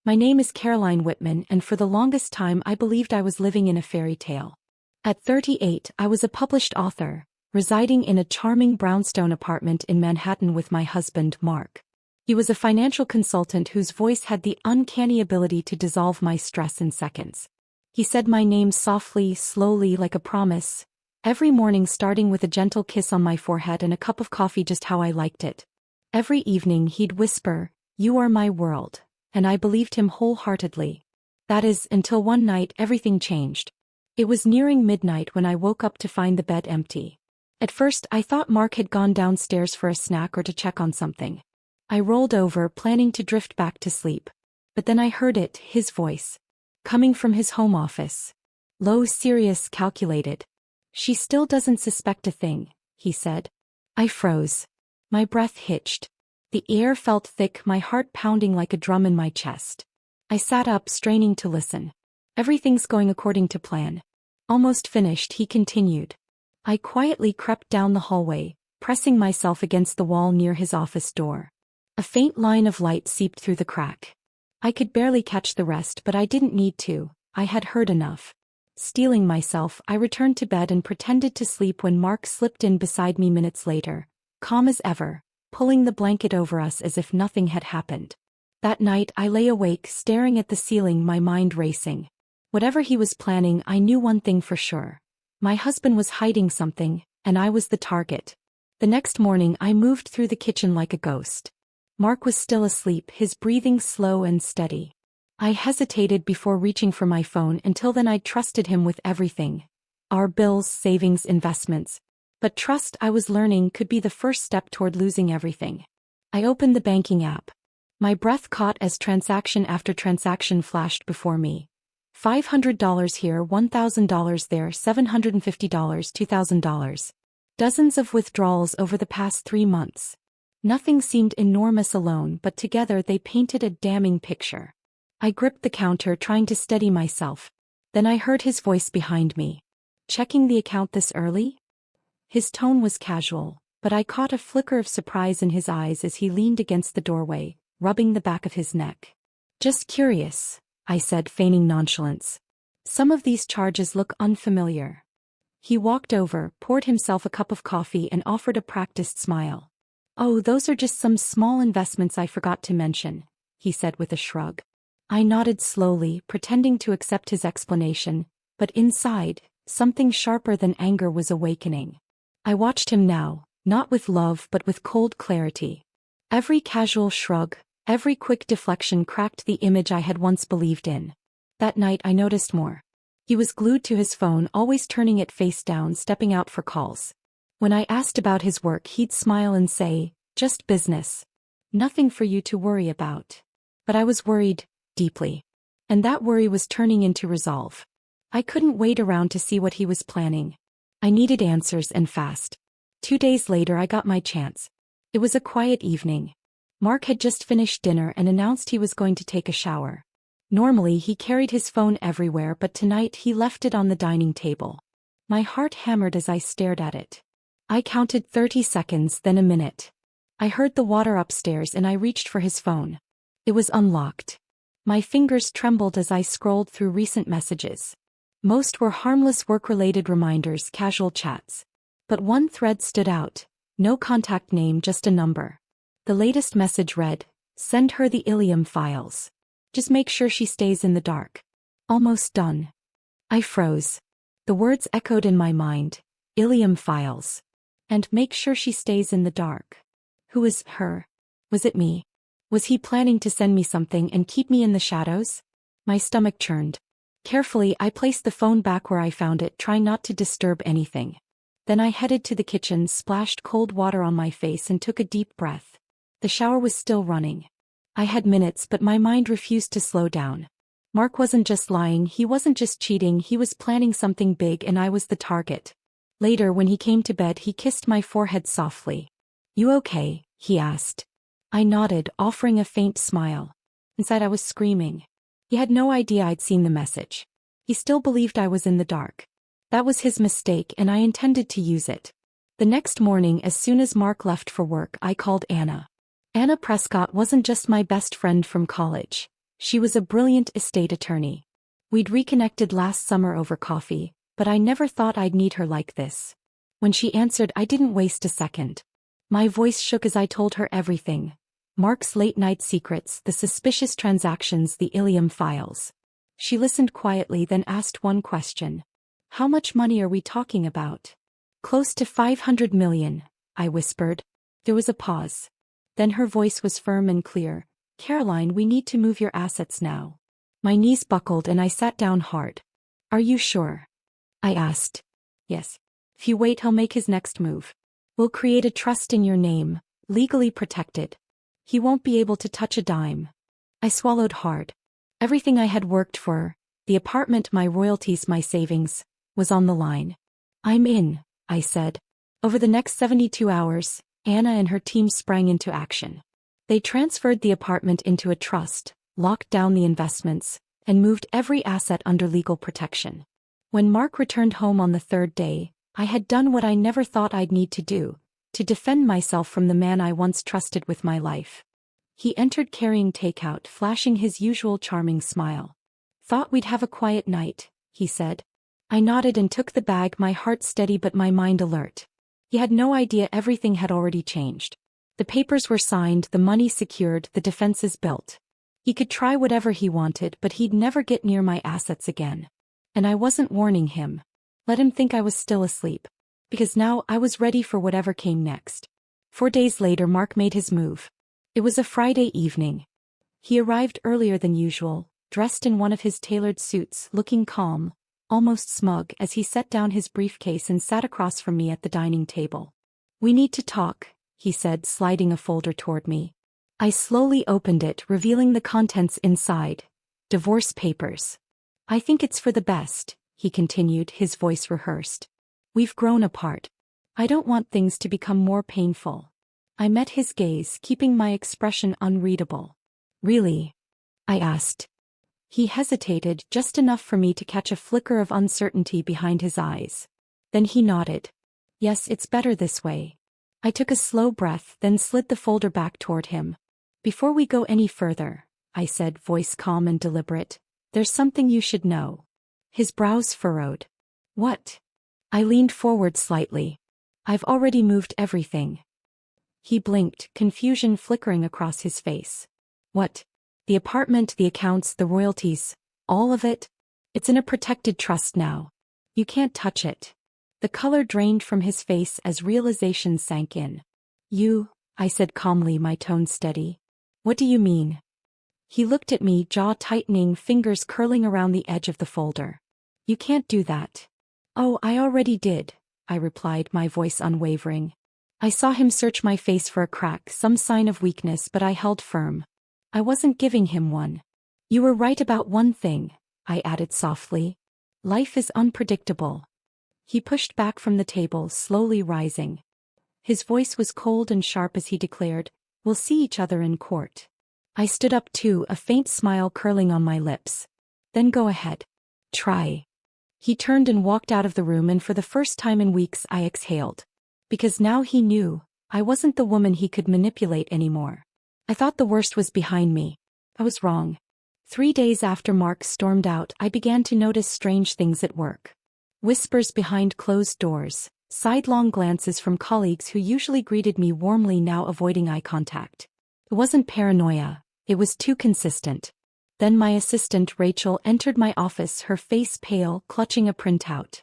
My name is Caroline Whitman, and for the longest time I believed I was living in a fairy tale. At 38, I was a published author, residing in a charming brownstone apartment in Manhattan with my husband, Mark. He was a financial consultant whose voice had the uncanny ability to dissolve my stress in seconds. He said my name softly, slowly, like a promise, every morning, starting with a gentle kiss on my forehead and a cup of coffee just how I liked it. Every evening he'd whisper, "You are my world," and I believed him wholeheartedly. That is, until one night everything changed. It was nearing midnight when I woke up to find the bed empty. At first I thought Mark had gone downstairs for a snack or to check on something. I rolled over, planning to drift back to sleep. But then I heard it, his voice. Coming from his home office. Low, serious, calculated. "She still doesn't suspect a thing," he said. I froze. My breath hitched. The air felt thick, my heart pounding like a drum in my chest. I sat up, straining to listen. "Everything's going according to plan." "Almost finished," he continued. I quietly crept down the hallway, pressing myself against the wall near his office door. A faint line of light seeped through the crack. I could barely catch the rest, but I didn't need to. I had heard enough. Steeling myself, I returned to bed and pretended to sleep when Mark slipped in beside me minutes later, calm as ever, pulling the blanket over us as if nothing had happened. That night I lay awake, staring at the ceiling, my mind racing. Whatever he was planning, I knew one thing for sure. My husband was hiding something, and I was the target. The next morning I moved through the kitchen like a ghost. Mark was still asleep, his breathing slow and steady. I hesitated before reaching for my phone. Until then I'd trusted him with everything. Our bills, savings, investments. But trust, I was learning, could be the first step toward losing everything. I opened the banking app. My breath caught as transaction after transaction flashed before me. $500 here, $1,000 there, $750, $2,000. Dozens of withdrawals over the past 3 months. Nothing seemed enormous alone, but together they painted a damning picture. I gripped the counter, trying to steady myself. Then I heard his voice behind me. "Checking the account this early?" His tone was casual, but I caught a flicker of surprise in his eyes as he leaned against the doorway, rubbing the back of his neck. "Just curious," I said, feigning nonchalance. "Some of these charges look unfamiliar." He walked over, poured himself a cup of coffee and offered a practiced smile. "Oh, those are just some small investments I forgot to mention," he said with a shrug. I nodded slowly, pretending to accept his explanation, but inside, something sharper than anger was awakening. I watched him now, not with love but with cold clarity. Every casual shrug, every quick deflection cracked the image I had once believed in. That night I noticed more. He was glued to his phone, always turning it face down, stepping out for calls. When I asked about his work, he'd smile and say, "Just business. Nothing for you to worry about." But I was worried, deeply. And that worry was turning into resolve. I couldn't wait around to see what he was planning. I needed answers, and fast. 2 days later I got my chance. It was a quiet evening. Mark had just finished dinner and announced he was going to take a shower. Normally he carried his phone everywhere, but tonight he left it on the dining table. My heart hammered as I stared at it. I counted 30 seconds, then a minute. I heard the water upstairs and I reached for his phone. It was unlocked. My fingers trembled as I scrolled through recent messages. Most were harmless work-related reminders, casual chats. But one thread stood out. No contact name, just a number. The latest message read, "Send her the Ilium files. Just make sure she stays in the dark." Almost done. I froze. The words echoed in my mind. Ilium files. And make sure she stays in the dark. Who was her? Was it me? Was he planning to send me something and keep me in the shadows? My stomach churned. Carefully I placed the phone back where I found it, trying not to disturb anything. Then I headed to the kitchen, splashed cold water on my face and took a deep breath. The shower was still running. I had minutes, but my mind refused to slow down. Mark wasn't just lying, he wasn't just cheating, he was planning something big, and I was the target. Later, when he came to bed, he kissed my forehead softly. "You okay?" he asked. I nodded, offering a faint smile. Inside I was screaming. He had no idea I'd seen the message. He still believed I was in the dark. That was his mistake, and I intended to use it. The next morning, as soon as Mark left for work, I called Anna. Anna Prescott wasn't just my best friend from college. She was a brilliant estate attorney. We'd reconnected last summer over coffee, but I never thought I'd meet her like this. When she answered, I didn't waste a second. My voice shook as I told her everything. Mark's late-night secrets, the suspicious transactions, the Ilium files. She listened quietly, then asked one question. How much money are we talking about? Close to 500 million, I whispered. There was a pause. Then her voice was firm and clear. Caroline, we need to move your assets now. My knees buckled and I sat down hard. Are you sure? I asked. Yes. If you wait, he'll make his next move. We'll create a trust in your name, legally protected. He won't be able to touch a dime. I swallowed hard. Everything I had worked for, the apartment, my royalties, my savings, was on the line. I'm in, I said. Over the next 72 hours, Anna and her team sprang into action. They transferred the apartment into a trust, locked down the investments, and moved every asset under legal protection. When Mark returned home on the third day, I had done what I never thought I'd need to do, to defend myself from the man I once trusted with my life. He entered carrying takeout, flashing his usual charming smile. Thought we'd have a quiet night, he said. I nodded and took the bag, my heart steady but my mind alert. He had no idea everything had already changed. The papers were signed, the money secured, the defenses built. He could try whatever he wanted, but he'd never get near my assets again. And I wasn't warning him. Let him think I was still asleep. Because now I was ready for whatever came next. 4 days later, Mark made his move. It was a Friday evening. He arrived earlier than usual, dressed in one of his tailored suits, looking calm, almost smug, as he set down his briefcase and sat across from me at the dining table. We need to talk, he said, sliding a folder toward me. I slowly opened it, revealing the contents inside. Divorce papers. I think it's for the best, he continued, his voice rehearsed. We've grown apart. I don't want things to become more painful. I met his gaze, keeping my expression unreadable. Really? I asked. He hesitated, just enough for me to catch a flicker of uncertainty behind his eyes. Then he nodded. Yes, it's better this way. I took a slow breath, then slid the folder back toward him. Before we go any further, I said, voice calm and deliberate, there's something you should know. His brows furrowed. What? I leaned forward slightly. I've already moved everything. He blinked, confusion flickering across his face. What? The apartment, the accounts, the royalties, all of it? It's in a protected trust now. You can't touch it. The color drained from his face as realization sank in. You, I said calmly, my tone steady. What do you mean? He looked at me, jaw tightening, fingers curling around the edge of the folder. You can't do that. Oh, I already did, I replied, my voice unwavering. I saw him search my face for a crack, some sign of weakness, but I held firm. I wasn't giving him one. You were right about one thing, I added softly. Life is unpredictable. He pushed back from the table, slowly rising. His voice was cold and sharp as he declared, we'll see each other in court. I stood up too, a faint smile curling on my lips. Then go ahead. Try. He turned and walked out of the room, and for the first time in weeks I exhaled. Because now he knew, I wasn't the woman he could manipulate anymore. I thought the worst was behind me. I was wrong. 3 days after Mark stormed out, I began to notice strange things at work. Whispers behind closed doors, sidelong glances from colleagues who usually greeted me warmly now avoiding eye contact. It wasn't paranoia, it was too consistent. Then my assistant Rachel entered my office, her face pale, clutching a printout.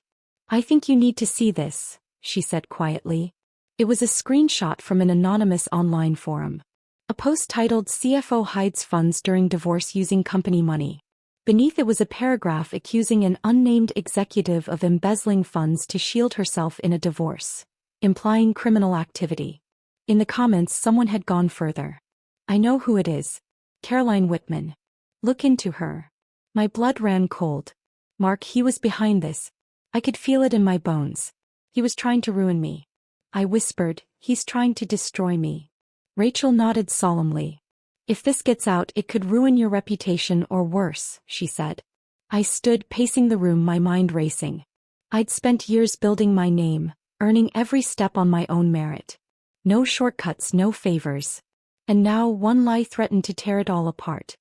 I think you need to see this, she said quietly. It was a screenshot from an anonymous online forum. A post titled CFO hides funds during divorce using company money. Beneath it was a paragraph accusing an unnamed executive of embezzling funds to shield herself in a divorce, implying criminal activity. In the comments, someone had gone further. I know who it is. Caroline Whitman. Look into her. My blood ran cold. Mark, he was behind this. I could feel it in my bones. He was trying to ruin me. I whispered, he's trying to destroy me. Rachel nodded solemnly. If this gets out, it could ruin your reputation or worse, she said. I stood pacing the room, my mind racing. I'd spent years building my name, earning every step on my own merit. No shortcuts, no favors. And now one lie threatened to tear it all apart.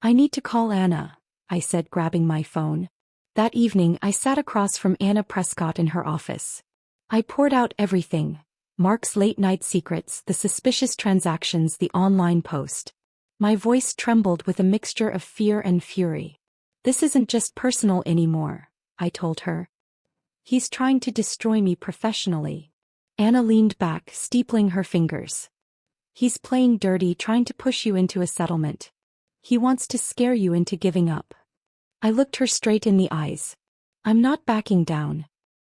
I need to call Anna, I said, grabbing my phone. That evening I sat across from Anna Prescott in her office. I poured out everything. Mark's late-night secrets, the suspicious transactions, the online post. My voice trembled with a mixture of fear and fury. This isn't just personal anymore, I told her. He's trying to destroy me professionally. Anna leaned back, steepling her fingers. He's playing dirty, trying to push you into a settlement. He wants to scare you into giving up. I looked her straight in the eyes. I'm not backing down.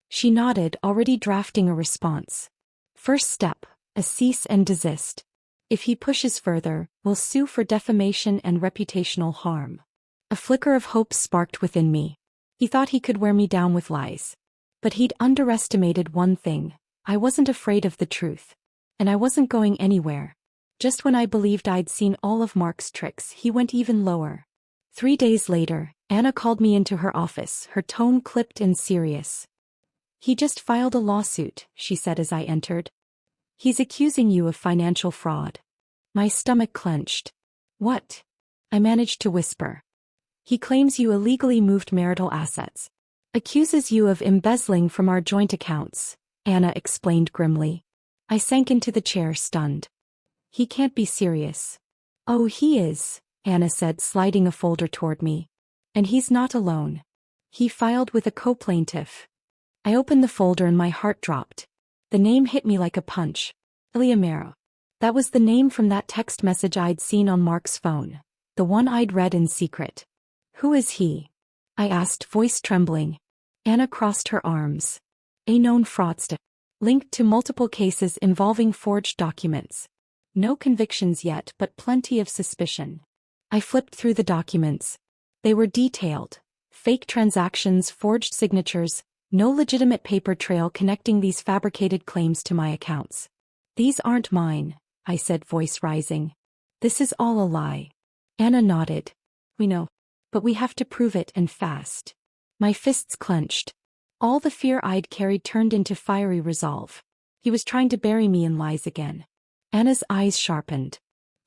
She nodded, already drafting a response. First step, a cease and desist. If he pushes further, we'll sue for defamation and reputational harm. A flicker of hope sparked within me. He thought he could wear me down with lies. But he'd underestimated one thing. I wasn't afraid of the truth. And I wasn't going anywhere. Just when I believed I'd seen all of Mark's tricks, he went even lower. 3 days later, Anna called me into her office, her tone clipped and serious. He just filed a lawsuit, she said as I entered. He's accusing you of financial fraud. My stomach clenched. What? I managed to whisper. He claims you illegally moved marital assets. Accuses you of embezzling from our joint accounts, Anna explained grimly. I sank into the chair, stunned. He can't be serious. Oh, he is, Anna said, sliding a folder toward me. And he's not alone. He filed with a co-plaintiff. I opened the folder and my heart dropped. The name hit me like a punch. Ilya Mero. That was the name from that text message I'd seen on Mark's phone. The one I'd read in secret. Who is he? I asked, voice trembling. Anna crossed her arms. A known fraudster. Linked to multiple cases involving forged documents. No convictions yet, but plenty of suspicion. I flipped through the documents. They were detailed. Fake transactions, forged signatures, no legitimate paper trail connecting these fabricated claims to my accounts. These aren't mine, I said, voice rising. This is all a lie. Anna nodded. We know. But we have to prove it, and fast. My fists clenched. All the fear I'd carried turned into fiery resolve. He was trying to bury me in lies again. Anna's eyes sharpened.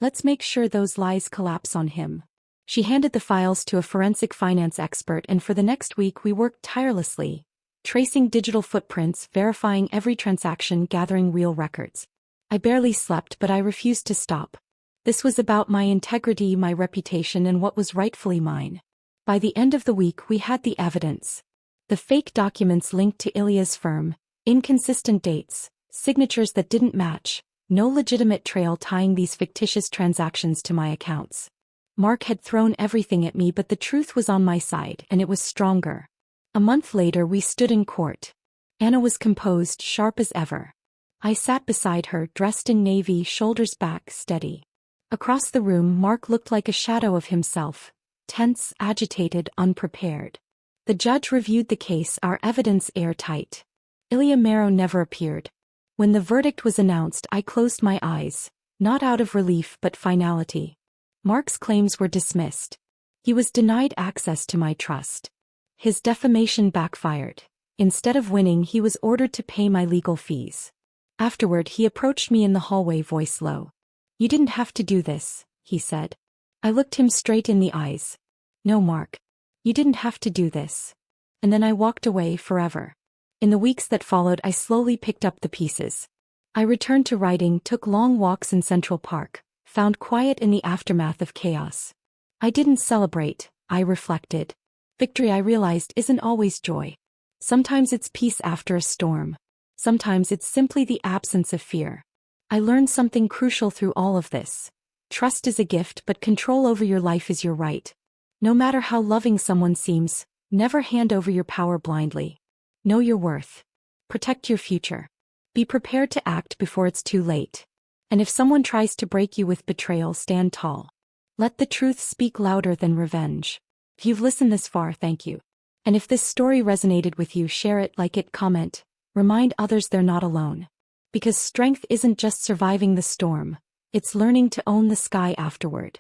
Let's make sure those lies collapse on him. She handed the files to a forensic finance expert, and for the next week we worked tirelessly. Tracing digital footprints, verifying every transaction, gathering real records. I barely slept, but I refused to stop. This was about my integrity, my reputation, and what was rightfully mine. By the end of the week we had the evidence. The fake documents linked to Ilya's firm, inconsistent dates, signatures that didn't match, no legitimate trail tying these fictitious transactions to my accounts. Mark had thrown everything at me, but the truth was on my side, and it was stronger. A month later we stood in court. Anna was composed, sharp as ever. I sat beside her, dressed in navy, shoulders back, steady. Across the room Mark looked like a shadow of himself, tense, agitated, unprepared. The judge reviewed the case, our evidence airtight. Ilya Mero never appeared. When the verdict was announced I closed my eyes, not out of relief but finality. Mark's claims were dismissed. He was denied access to my trust. His defamation backfired. Instead of winning, he was ordered to pay my legal fees. Afterward he approached me in the hallway, voice low. You didn't have to do this, he said. I looked him straight in the eyes. No, Mark. You didn't have to do this. And then I walked away forever. In the weeks that followed I slowly picked up the pieces. I returned to writing, took long walks in Central Park, found quiet in the aftermath of chaos. I didn't celebrate, I reflected. Victory, I realized, isn't always joy. Sometimes it's peace after a storm. Sometimes it's simply the absence of fear. I learned something crucial through all of this. Trust is a gift, but control over your life is your right. No matter how loving someone seems, never hand over your power blindly. Know your worth. Protect your future. Be prepared to act before it's too late. And if someone tries to break you with betrayal, stand tall. Let the truth speak louder than revenge. If you've listened this far, thank you. And if this story resonated with you, share it, like it, comment. Remind others they're not alone. Because strength isn't just surviving the storm, it's learning to own the sky afterward.